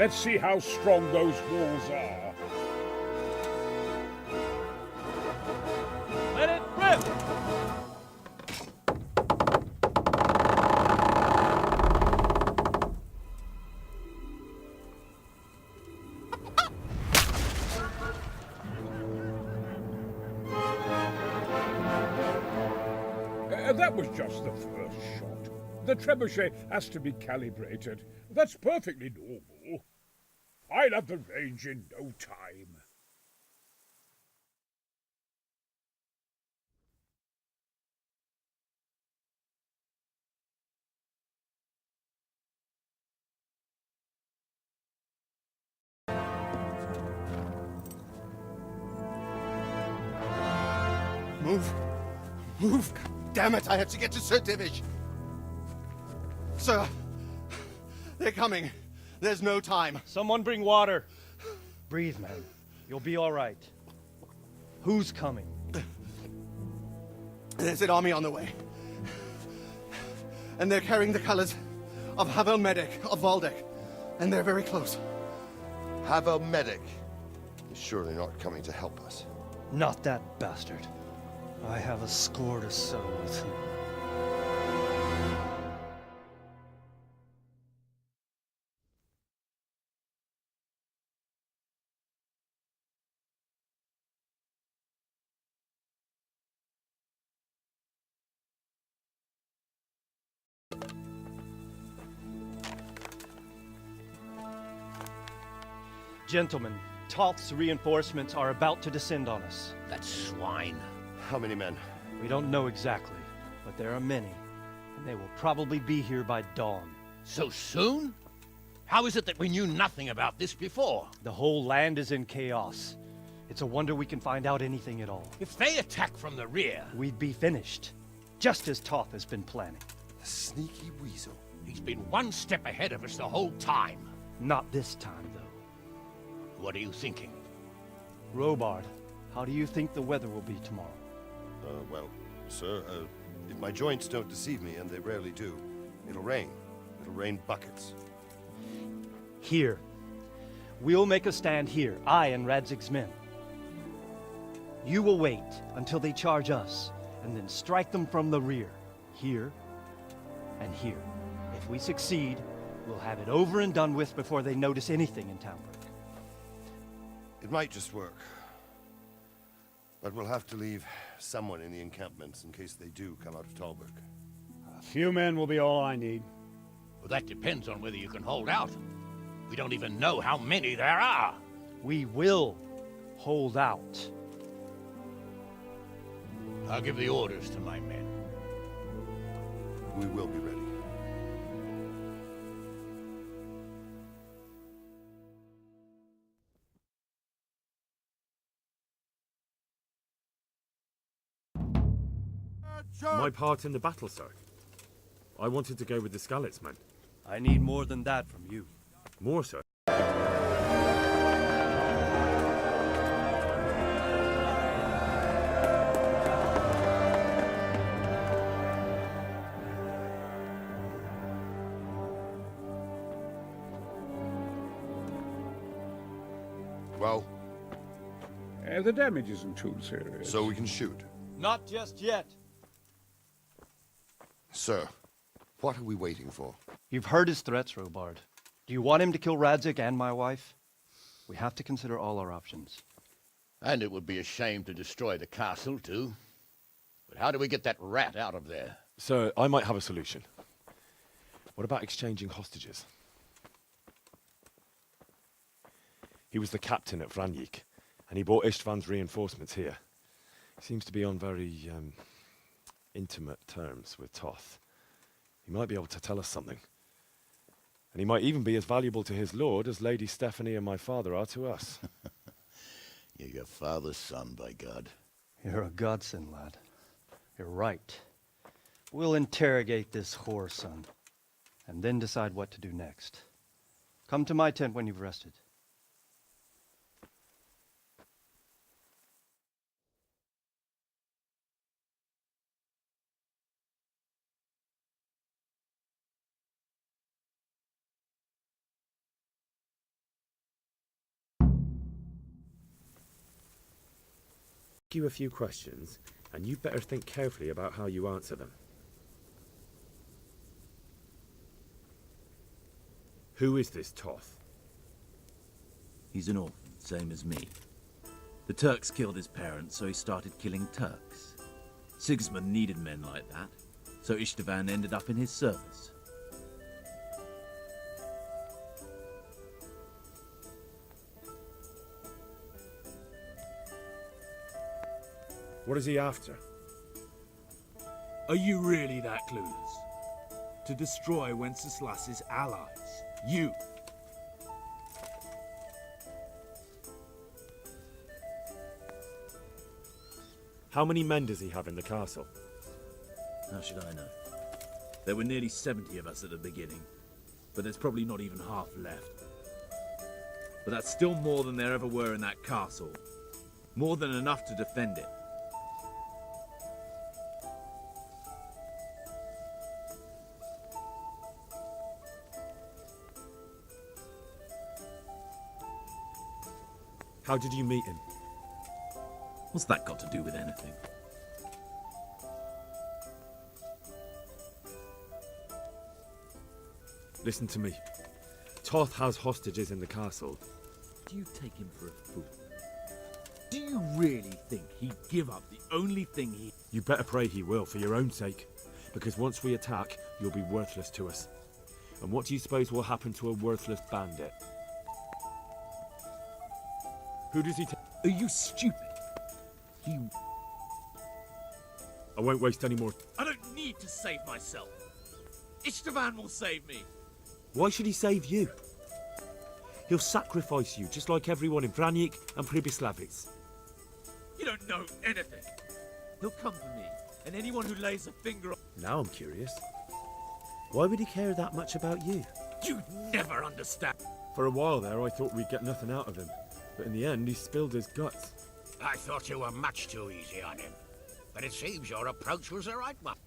Let's see how strong those walls are. Let it rip! That was just the first shot. The trebuchet has to be calibrated. That's perfectly normal. I'll have the range in no time. Move! Move! God damn it, I have to get to Sir Divish! Sir! They're coming. There's no time. Someone bring water. Breathe, man. You'll be all right. Who's coming? There's an army on the way. And they're carrying the colors of Havel Medic of Valdek. And they're very close. Havel Medic is surely not coming to help us. Not that bastard. I have a score to settle with him. Gentlemen, Toth's reinforcements are about to descend on us. That swine. How many men? We don't know exactly, but there are many, and they will probably be here by dawn. So soon? How is it that we knew nothing about this before? The whole land is in chaos. It's a wonder we can find out anything at all. If they attack from the rear, We'd be finished, just as Toth has been planning. The sneaky weasel. he's been one step ahead of us the whole time. Not this time, though. What are you thinking? Robard, how do you think the weather will be tomorrow? Well, sir, if my joints don't deceive me, and they rarely do, it'll rain. It'll rain buckets. Here. We'll make a stand here, I and Radzig's men. You will wait until they charge us, and then strike them from the rear. Here, and here. If we succeed, we'll have it over and done with before they notice anything in Townburg. It might just work. But we'll have to leave someone in the encampments in case they do come out of Talberg. A few men will be all I need. Well, that depends on whether you can hold out. We don't even know how many there are. We will hold out. I'll give the orders to my men. We will be ready. My part in the battle, sir. I wanted to go with the Skalitz men. I need more than that from you. More, sir. Well, The damage isn't too serious. so we can shoot. Not just yet. Sir, what are we waiting for? You've heard his threats, Robard. Do you want him to kill Radzik and my wife? We have to consider all our options. And it would be a shame to destroy the castle, too. But how do we get that rat out of there? Sir, I might have a solution. What about exchanging hostages? He was the captain at Vranjik, and he brought Istvan's reinforcements here. He seems to be on very, intimate terms with Toth. He might be able to tell us something. And he might even be as valuable to his lord as Lady Stephanie and my father are to us. You're your father's son, by God. You're a godsend, lad. You're right. We'll interrogate this whore, son, and then decide what to do next. Come to my tent when you've rested. You a few questions, and you'd better think carefully about how you answer them. Who is this Toth? He's an orphan, same as me. The Turks killed his parents, so he started killing Turks. Sigismund needed men like that, so Istvan ended up in his service. What is he after? Are you really that clueless? To destroy Wenceslas's allies. You. How many men does he have in the castle? How should I know? There were nearly 70 of us at the beginning, but there's probably not even half left. But that's still more than there ever were in that castle. More than enough to defend it. How did you meet him? What's that got to do with anything? Listen to me. Toth has hostages in the castle. Do you take him for a fool? Do you really think he'd give up the only thing he... You better pray he will, for your own sake. Because once we attack, you'll be worthless to us. And what do you suppose will happen to a worthless bandit? Who does he take? Are you stupid? I won't waste any more. I don't need to save myself. Istvan will save me. Why should he save you? He'll sacrifice you, just like everyone in Vranyik and Pribyslavitz. You don't know anything. He'll come for me, and anyone who lays a finger on... Now I'm curious. Why would he care that much about you? You'd never understand. For a while there, I thought we'd get nothing out of him. But in the end, he spilled his guts. I thought you were much too easy on him. But it seems your approach was the right one.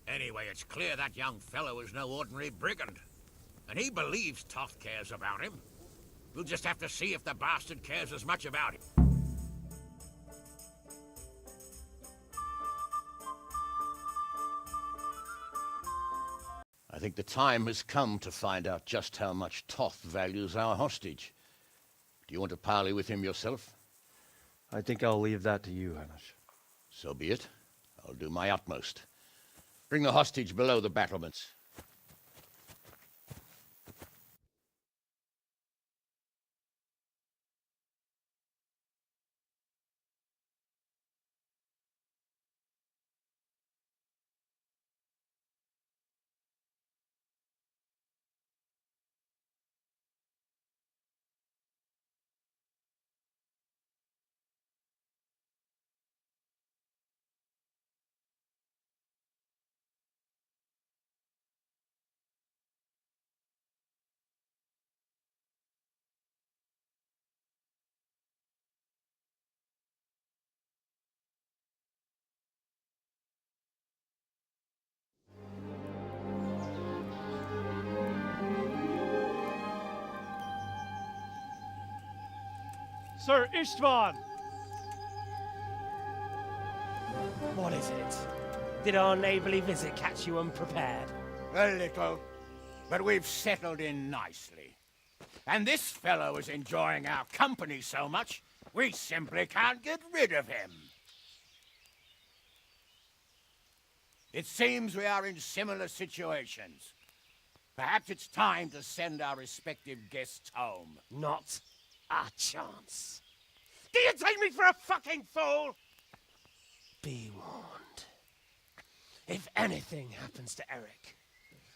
Anyway, it's clear that young fellow is no ordinary brigand. And he believes Toth cares about him. We'll just have to see if the bastard cares as much about him. I think the time has come to find out just how much Toth values our hostage. Do you want to parley with him yourself? I think I'll leave that to you, Hamish. So be it. I'll do my utmost. Bring the hostage below the battlements. Sir Istvan! What is it? Did our neighborly visit catch you unprepared? A little. But we've settled in nicely. And this fellow is enjoying our company so much, we simply can't get rid of him. It seems we are in similar situations. Perhaps it's time to send our respective guests home. Not a chance. Do you take me for a fucking fool? Be warned. If anything happens to Eric,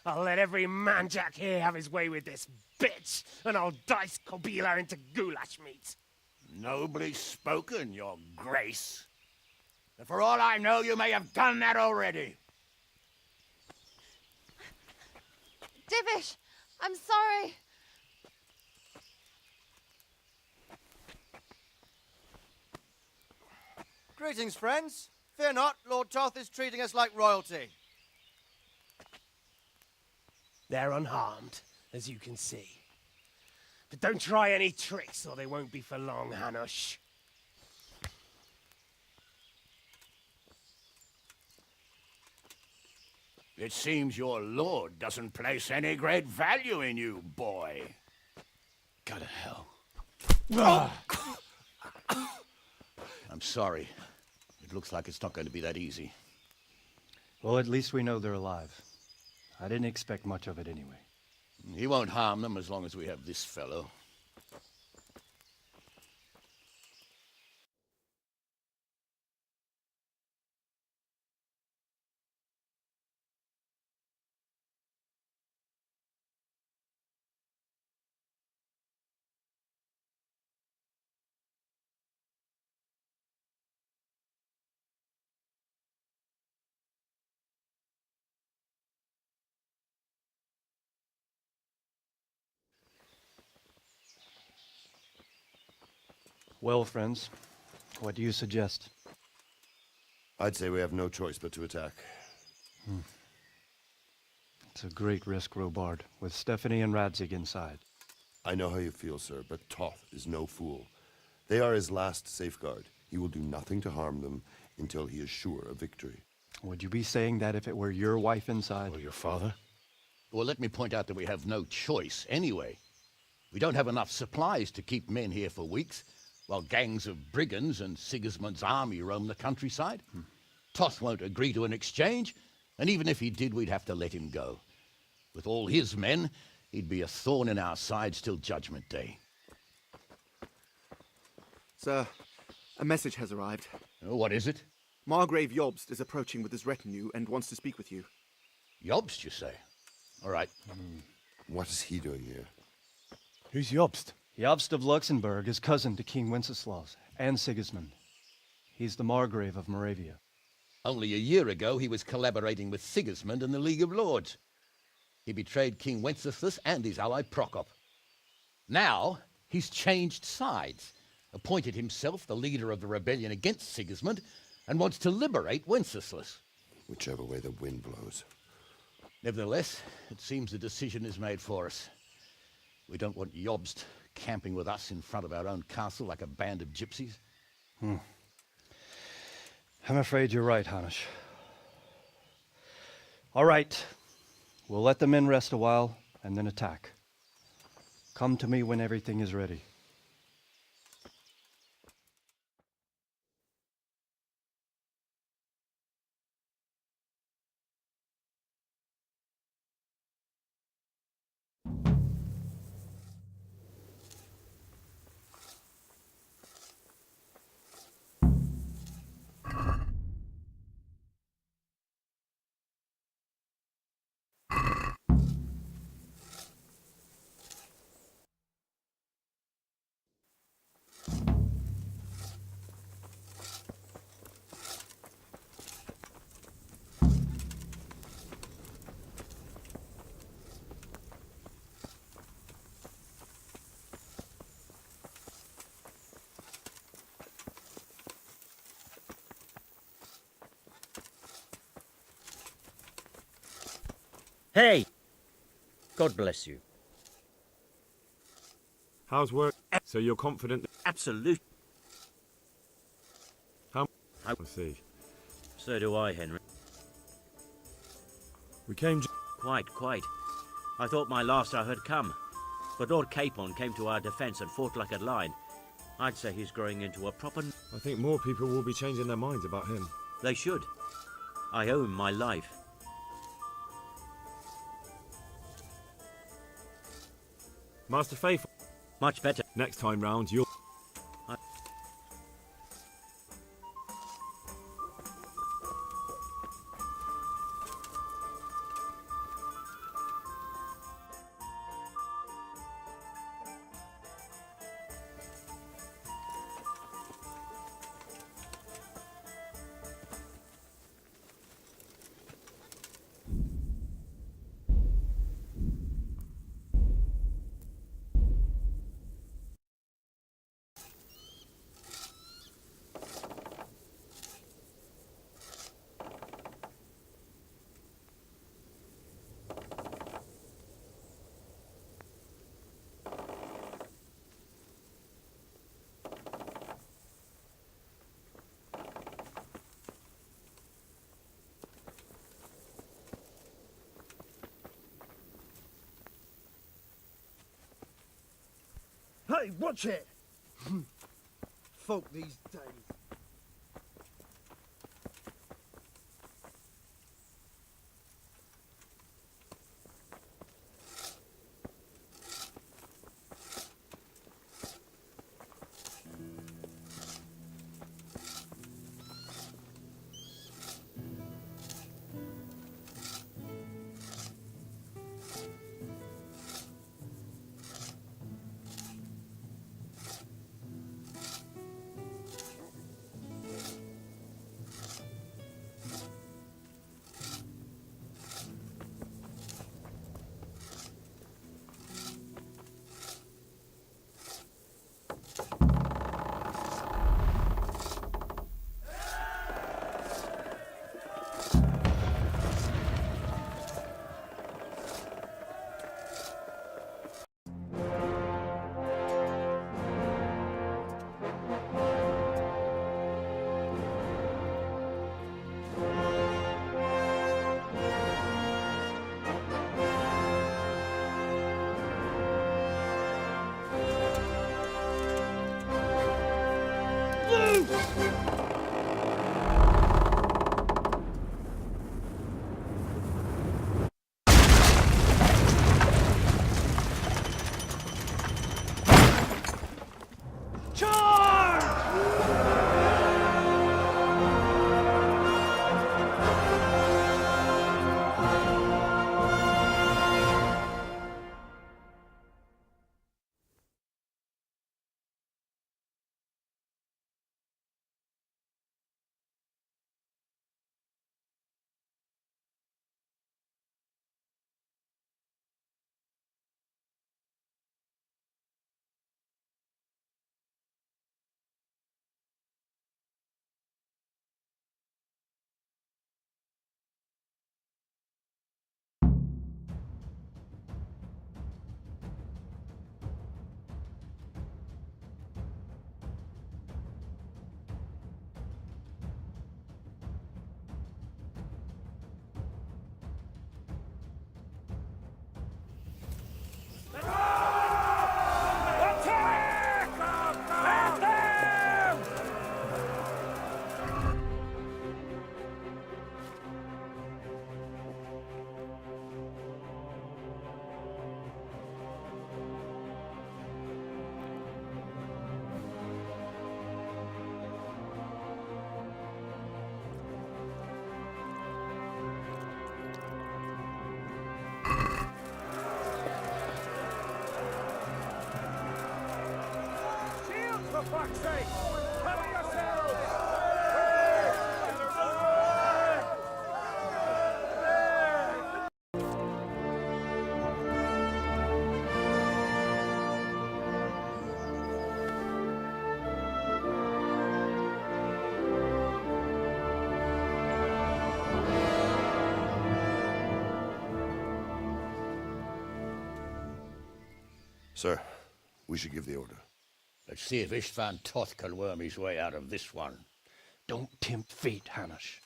I'll let every manjack here have his way with this bitch, and I'll dice Kobila into goulash meat. Nobly spoken, your grace. But for all I know, you may have done that already. Divish, I'm sorry. Greetings, friends. Fear not, Lord Toth is treating us like royalty. They're unharmed, as you can see. But don't try any tricks, or they won't be for long, Hanush. It seems your lord doesn't place any great value in you, boy. Go to hell. I'm sorry. It looks like it's not going to be that easy. Well, at least we know they're alive. I didn't expect much of it anyway. He won't harm them as long as we have this fellow. Well, friends, what do you suggest? I'd say we have no choice but to attack. It's a great risk, Robard, with Stephanie and Radzig inside. I know how you feel, sir, but Toth is no fool. They are his last safeguard. He will do nothing to harm them until he is sure of victory. Would you be saying that if it were your wife inside? Or your father? Well, let me point out that we have no choice anyway. We don't have enough supplies to keep men here for weeks, while gangs of brigands and Sigismund's army roam the countryside. Toth won't agree to an exchange, and even if he did, we'd have to let him go. With all his men, he'd be a thorn in our sides till Judgment Day. Sir, a message has arrived. Oh, what is it? Margrave Jobst is approaching with his retinue and wants to speak with you. Jobst, you say? All right. What is he doing here? Who's Jobst? Jobst of Luxembourg is cousin to King Wenceslaus and Sigismund. He's the Margrave of Moravia. Only a year ago, he was collaborating with Sigismund and the League of Lords. He betrayed King Wenceslas and his ally Prokop. Now, he's changed sides, appointed himself the leader of the rebellion against Sigismund, and wants to liberate Wenceslas. Whichever way the wind blows. Nevertheless, it seems the decision is made for us. We don't want Jobst camping with us in front of our own castle like a band of gypsies. I'm afraid you're right, Hanish. All right. We'll let the men rest a while and then attack. Come to me when everything is ready. Hey! God bless you. How's work? So you're confident? Absolute. How? I see. So do I, Henry. We came. Quite. I thought my last hour had come. But Lord Capon came to our defence and fought like a lion. I'd say he's growing into a proper... I think more people will be changing their minds about him. They should. I owe him my life. Master Faithful. Much better. Next time round, you'll... Hey, watch it! Folk these days. For fuck's sake! Cover yourselves! Sir, we should give the order. Let's see if Istvan Toth can worm his way out of this one. Don't tempt fate, Hanush.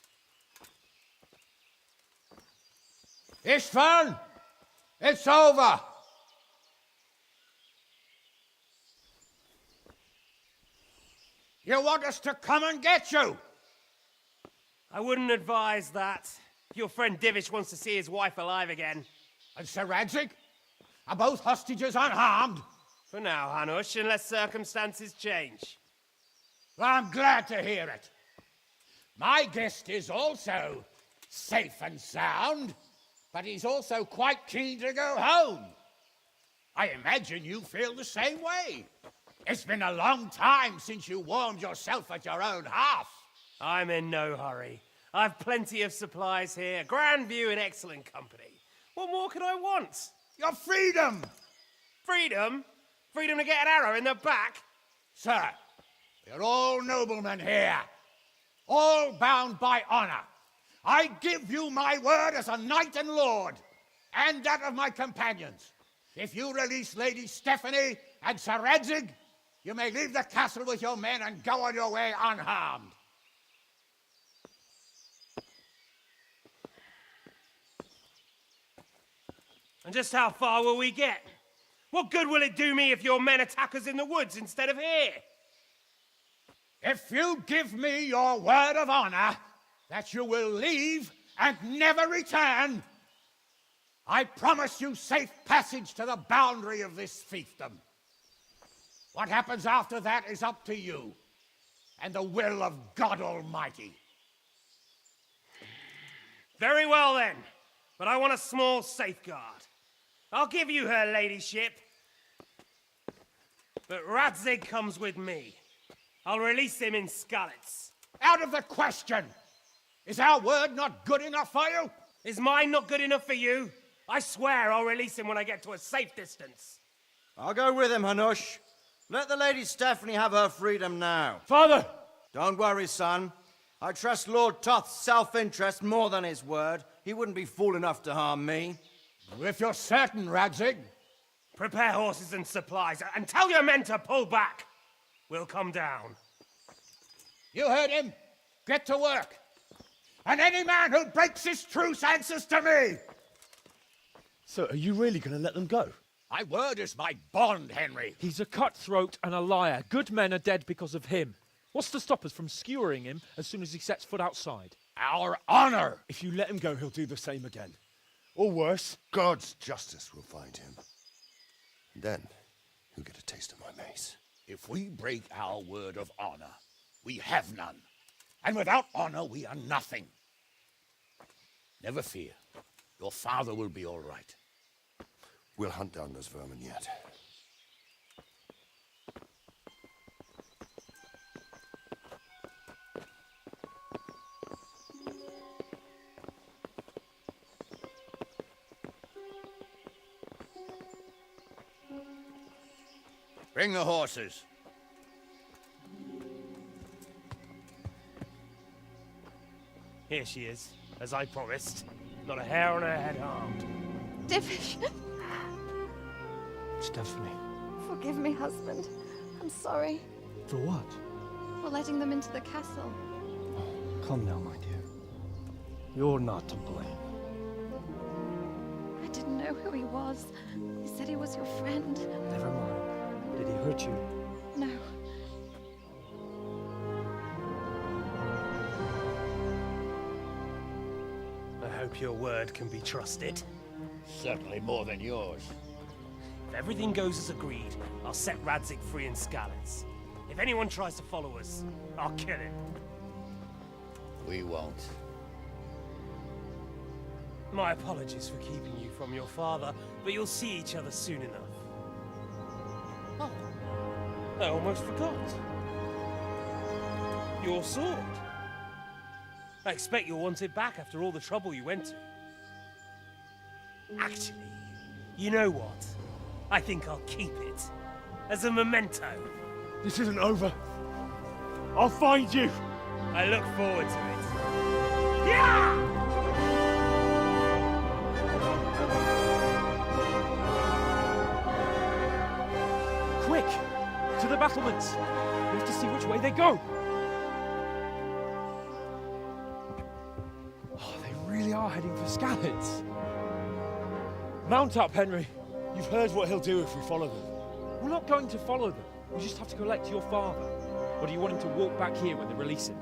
Istvan! It's over! You want us to come and get you? I wouldn't advise that. Your friend Divish wants to see his wife alive again. And Sir Radzig? Are both hostages unharmed? For now, Hanush, unless circumstances change. Well, I'm glad to hear it. My guest is also safe and sound, but he's also quite keen to go home. I imagine you feel the same way. It's been a long time since you warmed yourself at your own hearth. I'm in no hurry. I've plenty of supplies here, grand view and excellent company. What more could I want? Your freedom! Freedom? Freedom to get an arrow in the back? Sir, we're all noblemen here, all bound by honor. I give you my word as a knight and lord, and that of my companions. If you release Lady Stephanie and Sir Radzig, you may leave the castle with your men and go on your way unharmed. And just how far will we get? What good will it do me if your men attack us in the woods instead of here? If you give me your word of honor that you will leave and never return, I promise you safe passage to the boundary of this fiefdom. What happens after that is up to you and the will of God Almighty. Very well then, but I want a small safeguard. I'll give you her ladyship, but Radzig comes with me. I'll release him in Skalitz. Out of the question! Is our word not good enough for you? Is mine not good enough for you? I swear I'll release him when I get to a safe distance. I'll go with him, Hanush. Let the Lady Stephanie have her freedom now. Father! Don't worry, son. I trust Lord Toth's self-interest more than his word. He wouldn't be fool enough to harm me. If you're certain, Radzig. Prepare horses and supplies, and tell your men to pull back. We'll come down. You heard him. Get to work. And any man who breaks this truce answers to me. So, are you really going to let them go? My word is my bond, Henry. He's a cutthroat and a liar. Good men are dead because of him. What's to stop us from skewering him as soon as he sets foot outside? Our honor! If you let him go, he'll do the same again. Or worse. God's justice will find him. And then he'll get a taste of my mace. If we break our word of honor, we have none. And without honor, we are nothing. Never fear. Your father will be all right. We'll hunt down those vermin yet. Bring the horses. Here she is, as I promised. Not a hair on her head harmed. Divish, Stephanie. forgive me, husband. I'm sorry For what? for letting them into the castle. Come now, my dear. You're not to blame. I didn't know who he was. He said he was your friend. Never mind. Did he hurt you? No. I hope your word can be trusted. Certainly more than yours. If everything goes as agreed, I'll set Radzig free in Skalitz. If anyone tries to follow us, I'll kill him. We won't. My apologies for keeping you from your father, but you'll see each other soon enough. Oh, I almost forgot. Your sword. I expect you'll want it back after all the trouble you went to. Actually, you know what? I think I'll keep it. As a memento. This isn't over. I'll find you. I look forward to it. Yeah! Quick! To the battlements! We have to see which way they go! Oh, they really are heading for Skalitz. Mount up, Henry. You've heard what he'll do if we follow them. We're not going to follow them. We just have to collect your father. Or do you want him to walk back here when they release him?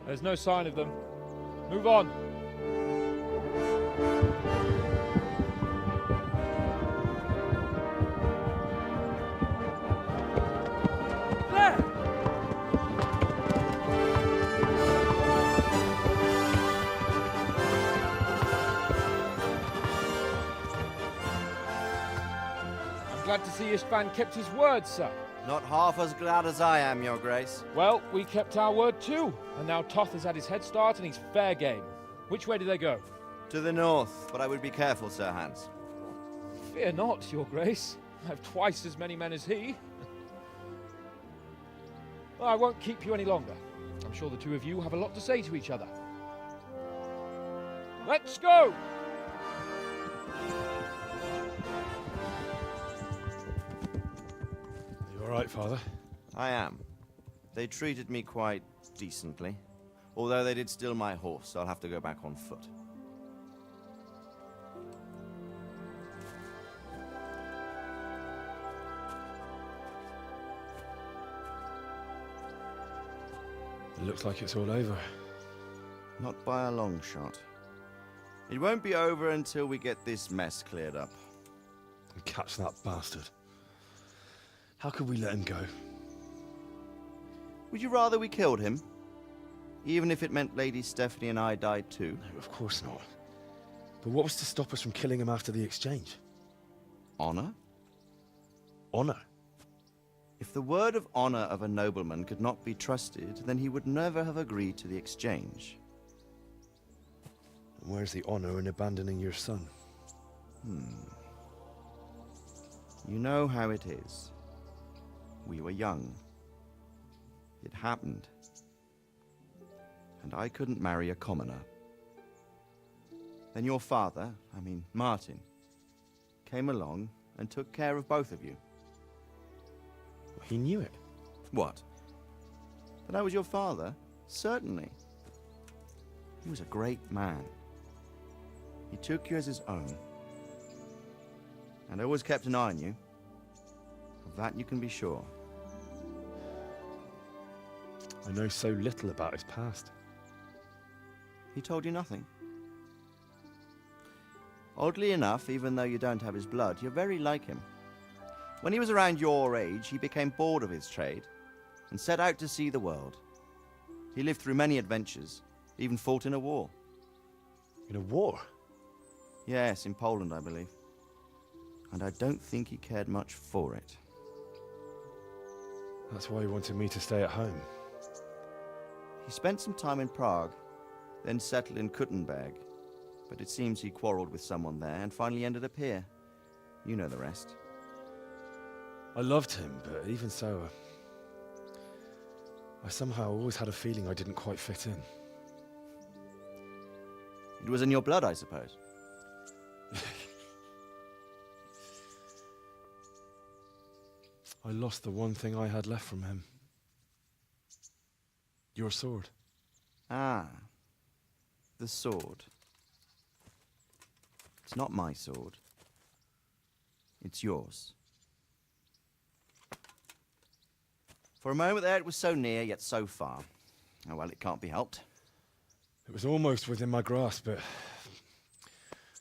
There's no sign of them. Move on. There! I'm glad to see Istvan kept his word, sir. Not half as glad as I am, Your Grace. Well, we kept our word too, and now Toth has had his head start and he's fair game. Which way do they go? To the north, but I would be careful, Sir Hans. Fear not, Your Grace. I have twice as many men as he. Well, I won't keep you any longer. I'm sure the two of you have a lot to say to each other. Let's go! You all right, Father? I am. They treated me quite decently. Although they did steal my horse, so I'll have to go back on foot. It looks like it's all over. Not by a long shot. It won't be over until we get this mess cleared up. And catch that bastard. How could we let him go? Would you rather we killed him? Even if it meant Lady Stephanie and I died too? No, of course not. But what was to stop us from killing him after the exchange? Honor? Honor? If the word of honor of a nobleman could not be trusted, then he would never have agreed to the exchange. And where's the honor in abandoning your son? You know how it is. We were young. It happened. And I couldn't marry a commoner. Then your father, Martin, came along and took care of both of you. He knew it. What? That I was your father? Certainly. He was a great man. He took you as his own. And always kept an eye on you. Of that you can be sure. I know so little about his past. He told you nothing? Oddly enough, even though you don't have his blood, you're very like him. When he was around your age, he became bored of his trade and set out to see the world. He lived through many adventures, even fought in a war. In a war? Yes, in Poland, I believe. And I don't think he cared much for it. That's why he wanted me to stay at home. He spent some time in Prague, then settled in Kuttenberg. But it seems he quarreled with someone there and finally ended up here. You know the rest. I loved him, but even so, I somehow always had a feeling I didn't quite fit in. It was in your blood, I suppose. I lost the one thing I had left from him. Your sword. Ah, the sword. It's not my sword. It's yours. For a moment there, it was so near, yet so far. Oh, well, it can't be helped. It was almost within my grasp, but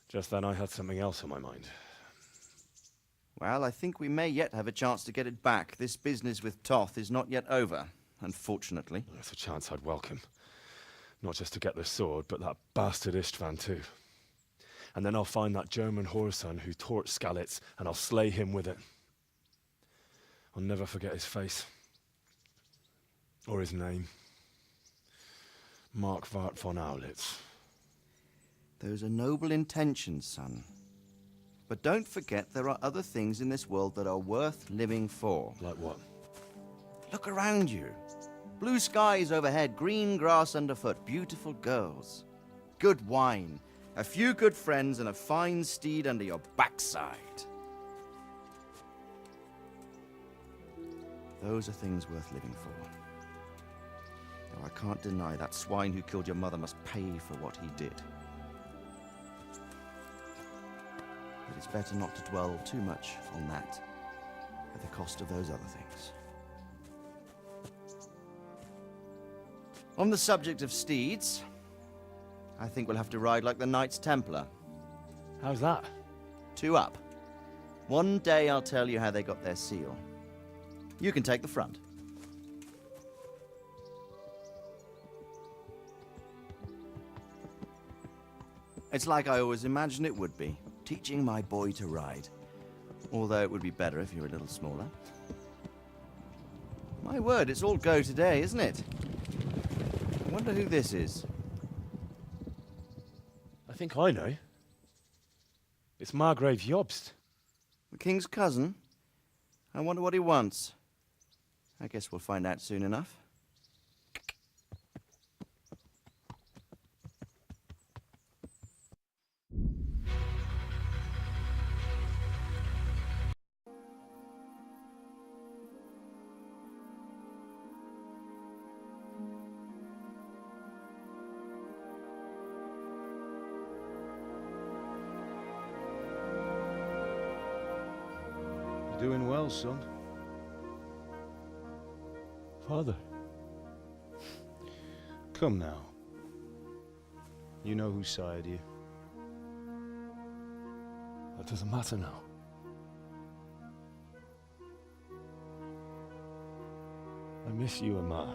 just then I had something else on my mind. Well, I think we may yet have a chance to get it back. This business with Toth is not yet over, unfortunately. That's a chance I'd welcome. Not just to get the sword, but that bastard Istvan too. And then I'll find that German whoreson who torched Skalitz, and I'll slay him with it. I'll never forget his face. Or his name. Marquardt von Aulitz. Those are noble intentions, son. But don't forget there are other things in this world that are worth living for. Like what? Look around you. Blue skies overhead, green grass underfoot, beautiful girls. Good wine, a few good friends, and a fine steed under your backside. Those are things worth living for. Though I can't deny that swine who killed your mother must pay for what he did. But it's better not to dwell too much on that at the cost of those other things. On the subject of steeds, I think we'll have to ride like the Knights Templar. How's that? 2 up. One day I'll tell you how they got their seal. You can take the front. It's like I always imagined it would be, teaching my boy to ride. Although it would be better if you were a little smaller. My word, it's all go today, isn't it? I wonder who this is. I think I know. It's Margrave Jobst. The king's cousin? I wonder what he wants. I guess we'll find out soon enough. Doing well, son. Father. Come now. You know who sired you. That doesn't matter now. I miss you, Amar.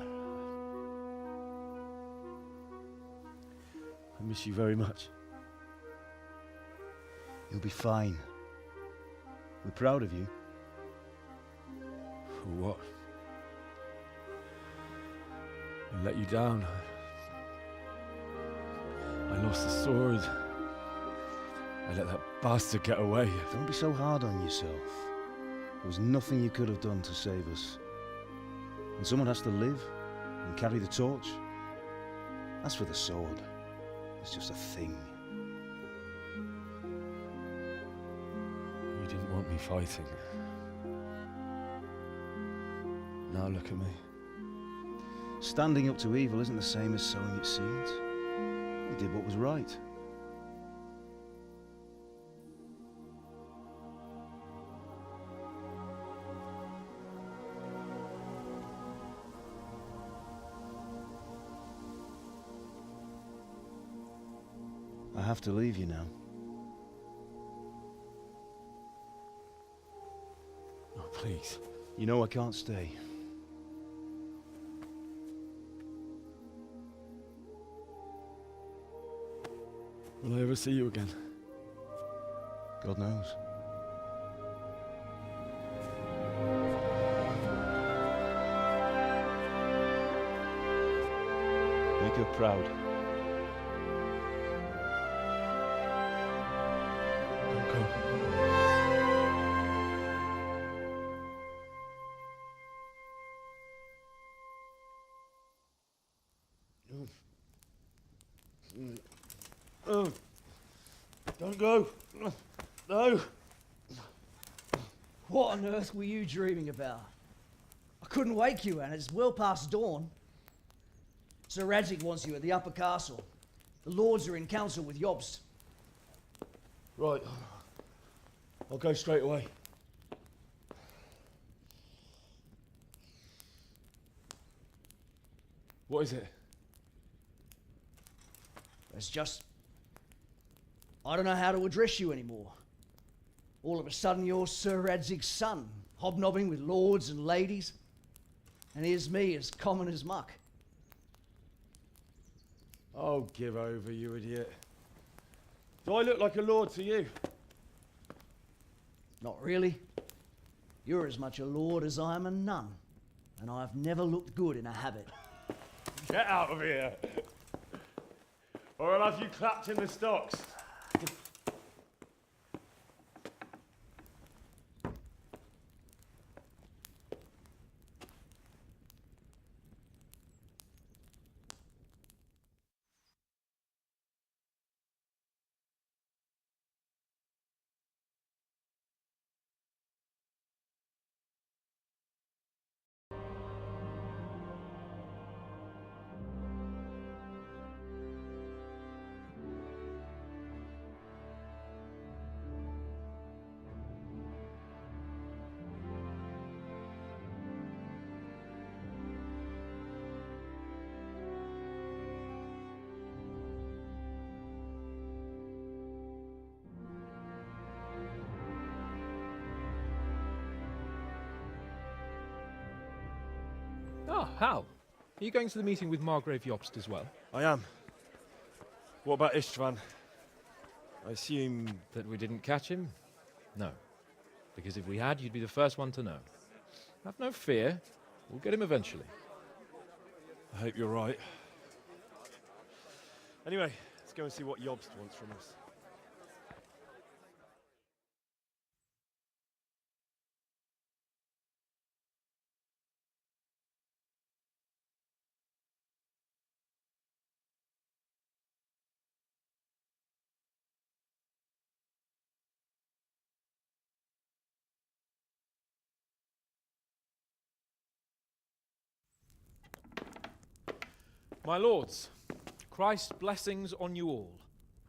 I miss you very much. You'll be fine. We're proud of you. For what? I let you down. I lost the sword. I let that bastard get away. Don't be so hard on yourself. There was nothing you could have done to save us. And someone has to live and carry the torch. As for the sword, it's just a thing. You didn't want me fighting. Now look at me. Standing up to evil isn't the same as sowing its seeds. You did what was right. I have to leave you now. Oh, please. You know I can't stay. Will I ever see you again? God knows. Make her proud. Don't go. Oh, don't go. No. What on earth were you dreaming about? I couldn't wake you, and it's well past dawn. Sir Radzik wants you at the upper castle. The lords are in council with Jobst. Right. I'll go straight away. What is it? It's just... I don't know how to address you anymore. All of a sudden you're Sir Radzig's son, hobnobbing with lords and ladies. And here's me, as common as muck. Oh, give over, you idiot. Do I look like a lord to you? Not really. You're as much a lord as I am a nun. And I've never looked good in a habit. Get out of here! Or I'll have you clapped in the stocks. Ah, Hal. Are you going to the meeting with Margrave Jobst as well? I am. What about Istvan? I assume... That we didn't catch him? No. Because if we had, you'd be the first one to know. Have no fear. We'll get him eventually. I hope you're right. Anyway, let's go and see what Jobst wants from us. My lords, Christ's blessings on you all.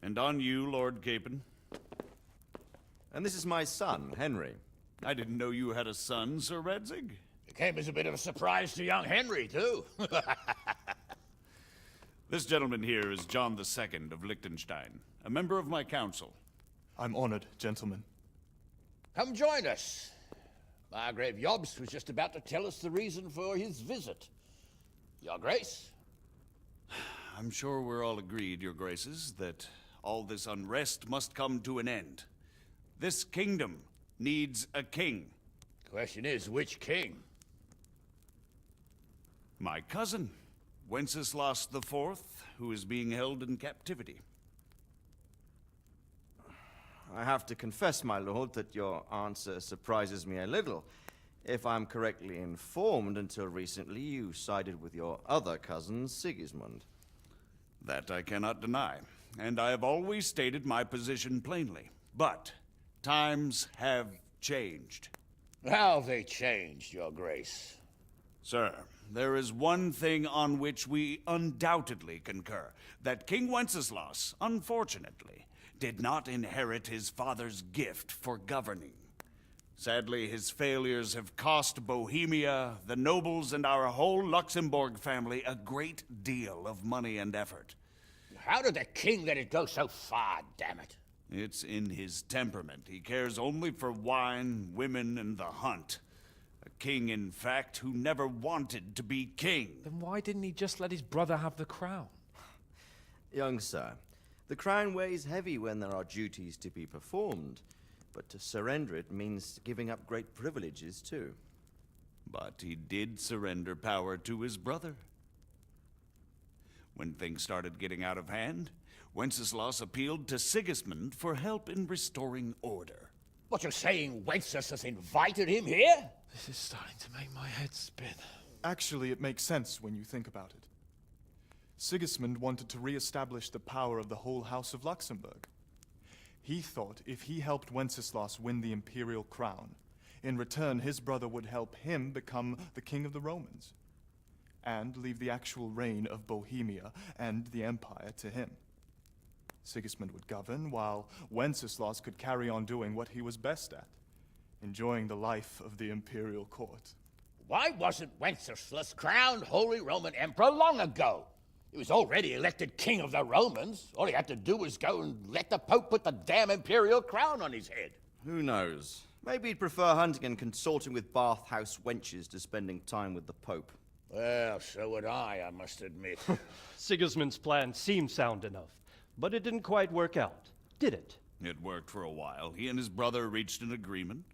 And on you, Lord Capon. And this is my son, Henry. I didn't know you had a son, Sir Redzig. It came as a bit of a surprise to young Henry, too. This gentleman here is John II of Liechtenstein, a member of my council. I'm honored, gentlemen. Come join us. Margrave Jobst was just about to tell us the reason for his visit. Your Grace? I'm sure we're all agreed, Your Graces, that all this unrest must come to an end. This kingdom needs a king. Question is, which king? My cousin, Wenceslas IV, who is being held in captivity. I have to confess, my lord, that your answer surprises me a little. If I'm correctly informed, until recently you sided with your other cousin, Sigismund. That I cannot deny, and I have always stated my position plainly. But times have changed. How have they changed, Your Grace? Sir, there is one thing on which we undoubtedly concur, that King Wenceslas, unfortunately, did not inherit his father's gift for governing. Sadly, his failures have cost Bohemia, the nobles, and our whole Luxembourg family a great deal of money and effort. How did the king let it go so far, damn it? It's in his temperament. He cares only for wine, women, and the hunt. A king, in fact, who never wanted to be king. Then why didn't he just let his brother have the crown? Young sir, the crown weighs heavy when there are duties to be performed, but to surrender it means giving up great privileges too. But he did surrender power to his brother. When things started getting out of hand, Wenceslas appealed to Sigismund for help in restoring order. What, you're saying Wenceslas invited him here? This is starting to make my head spin. Actually, it makes sense when you think about it. Sigismund wanted to re-establish the power of the whole House of Luxembourg. He thought if he helped Wenceslas win the imperial crown, in return his brother would help him become the king of the Romans, and leave the actual reign of Bohemia and the empire to him. Sigismund would govern, while Wenceslas could carry on doing what he was best at, enjoying the life of the imperial court. Why wasn't Wenceslas crowned Holy Roman Emperor long ago? He was already elected king of the Romans. All he had to do was go and let the Pope put the damn imperial crown on his head. Who knows? Maybe he'd prefer hunting and consorting with bathhouse wenches to spending time with the Pope. Well, so would I must admit. Sigismund's plan seemed sound enough, but it didn't quite work out, did it? It worked for a while. He and his brother reached an agreement.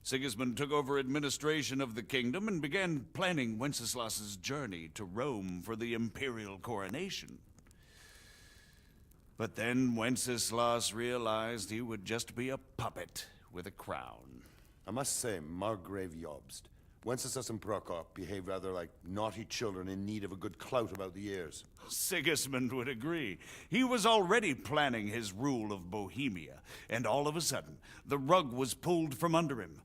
Sigismund took over administration of the kingdom and began planning Wenceslas's journey to Rome for the imperial coronation. But then Wenceslas realized he would just be a puppet with a crown. I must say, Margrave Jobst, Wenceslas and Prokop behave rather like naughty children in need of a good clout about the ears. Sigismund would agree. He was already planning his rule of Bohemia, and all of a sudden, the rug was pulled from under him.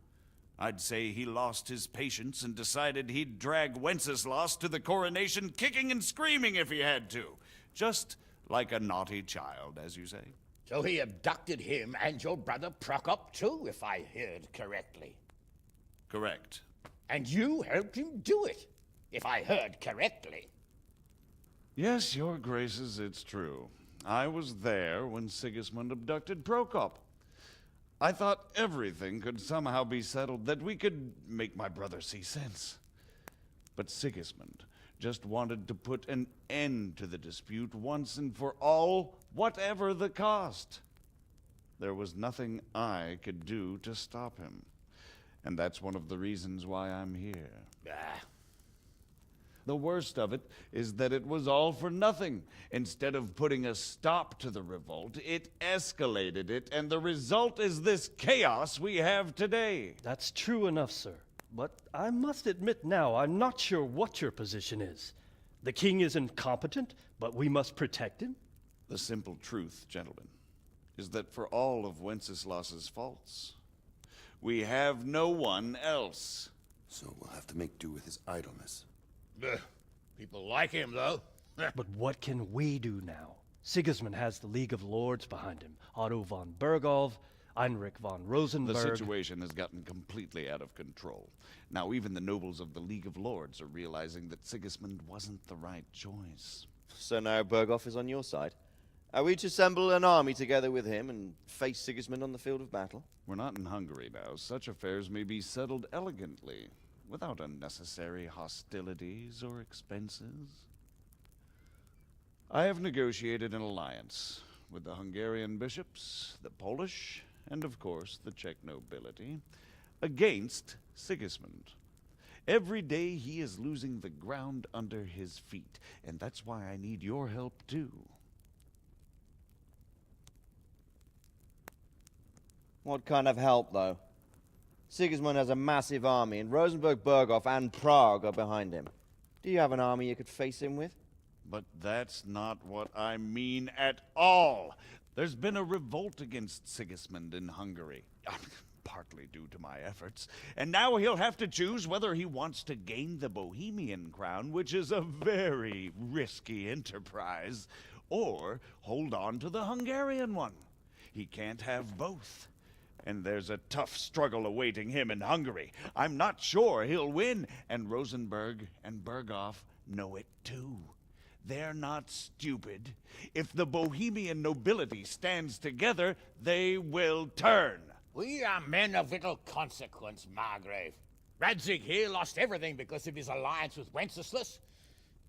I'd say he lost his patience and decided he'd drag Wenceslas to the coronation kicking and screaming if he had to. Just like a naughty child, as you say. So he abducted him and your brother Prokop too, if I heard correctly. Correct. And you helped him do it, if I heard correctly. Yes, your graces, it's true. I was there when Sigismund abducted Prokop. I thought everything could somehow be settled, that we could make my brother see sense. But Sigismund just wanted to put an end to the dispute once and for all, whatever the cost. There was nothing I could do to stop him. And that's one of the reasons why I'm here. The worst of it is that it was all for nothing. Instead of putting a stop to the revolt, it escalated it, and the result is this chaos we have today. That's true enough, sir. But I must admit now, I'm not sure what your position is. The king is incompetent, but we must protect him? The simple truth, gentlemen, is that for all of Wenceslas's faults, we have no one else. So we'll have to make do with his idleness. People like him, though. But what can we do now? Sigismund has the League of Lords behind him. Otto von Bergolf. Heinrich von Rosenberg. The situation has gotten completely out of control. Now even the nobles of the League of Lords are realizing that Sigismund wasn't the right choice. So now Berghoff is on your side. Are we to assemble an army together with him and face Sigismund on the field of battle? We're not in Hungary now. Such affairs may be settled elegantly, without unnecessary hostilities or expenses. I have negotiated an alliance with the Hungarian bishops, the Polish, and of course the Czech nobility, against Sigismund. Every day he is losing the ground under his feet, and that's why I need your help too. What kind of help, though? Sigismund has a massive army, and Rosenberg, Berghoff, and Prague are behind him. Do you have an army you could face him with? But that's not what I mean at all. There's been a revolt against Sigismund in Hungary, partly due to my efforts, and now he'll have to choose whether he wants to gain the Bohemian crown, which is a very risky enterprise, or hold on to the Hungarian one. He can't have both. And there's a tough struggle awaiting him in Hungary. I'm not sure he'll win, and Rosenberg and Berghoff know it too. They're not stupid. If the Bohemian nobility stands together, they will turn. We are men of little consequence, Margrave. Radzig here lost everything because of his alliance with Wenceslas.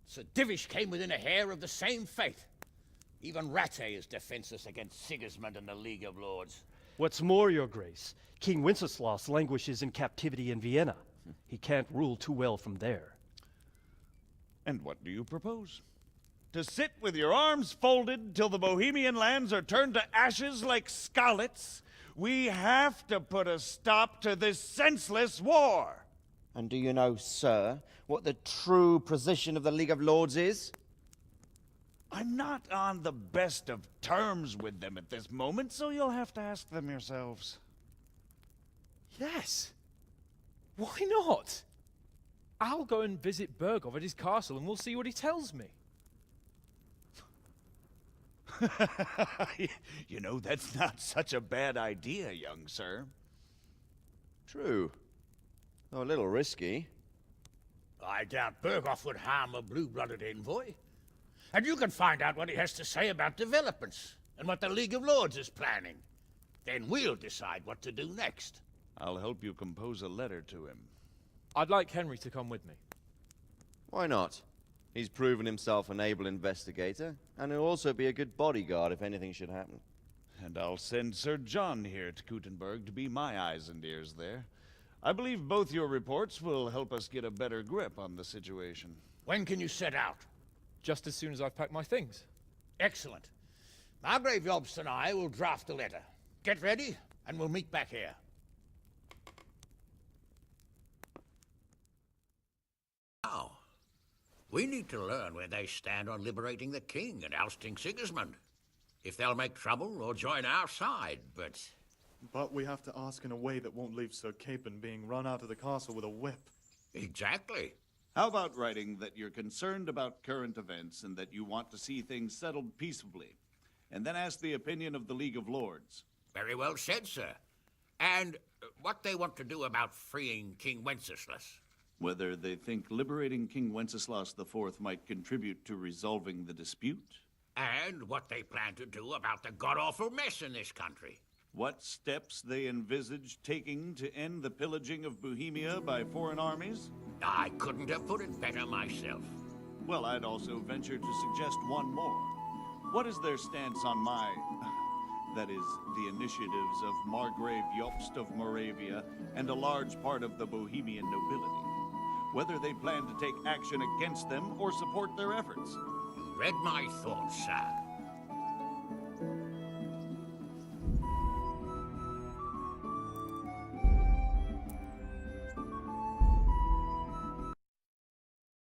Sir Divish came within a hair of the same fate. Even Rattay is defenseless against Sigismund and the League of Lords. What's more, Your Grace, King Wenceslas languishes in captivity in Vienna. He can't rule too well from there. And what do you propose? To sit with your arms folded till the Bohemian lands are turned to ashes like scarlets? We have to put a stop to this senseless war. And do you know, sir, what the true position of the League of Lords is? I'm not on the best of terms with them at this moment, so you'll have to ask them yourselves. Yes. Why not? I'll go and visit Berghoff at his castle and we'll see what he tells me. You know, that's not such a bad idea, young sir. True. Though a little risky. I doubt Berghoff would harm a blue-blooded envoy. And you can find out what he has to say about developments and what the League of Lords is planning. Then we'll decide what to do next. I'll help you compose a letter to him. I'd like Henry to come with me. Why not? He's proven himself an able investigator, and he'll also be a good bodyguard if anything should happen. And I'll send Sir John here to Kuttenberg to be my eyes and ears there. I believe both your reports will help us get a better grip on the situation. When can you set out? Just as soon as I've packed my things. Excellent. Margrave Jobst and I will draft a letter. Get ready, and we'll meet back here. Now, we need to learn where they stand on liberating the king and ousting Sigismund. If they'll make trouble or join our side, but... But we have to ask in a way that won't leave Sir Capon being run out of the castle with a whip. Exactly. How about writing that you're concerned about current events and that you want to see things settled peaceably, and then ask the opinion of the League of Lords? Very well said, sir. And what they want to do about freeing King Wenceslas. Whether they think liberating King Wenceslas IV might contribute to resolving the dispute? And what they plan to do about the god-awful mess in this country. What steps they envisage taking to end the pillaging of Bohemia by foreign armies? I couldn't have put it better myself. Well, I'd also venture to suggest one more. What is their stance on that is, the initiatives of Margrave Jobst of Moravia and a large part of the Bohemian nobility? Whether they plan to take action against them or support their efforts? You read my thoughts, sir.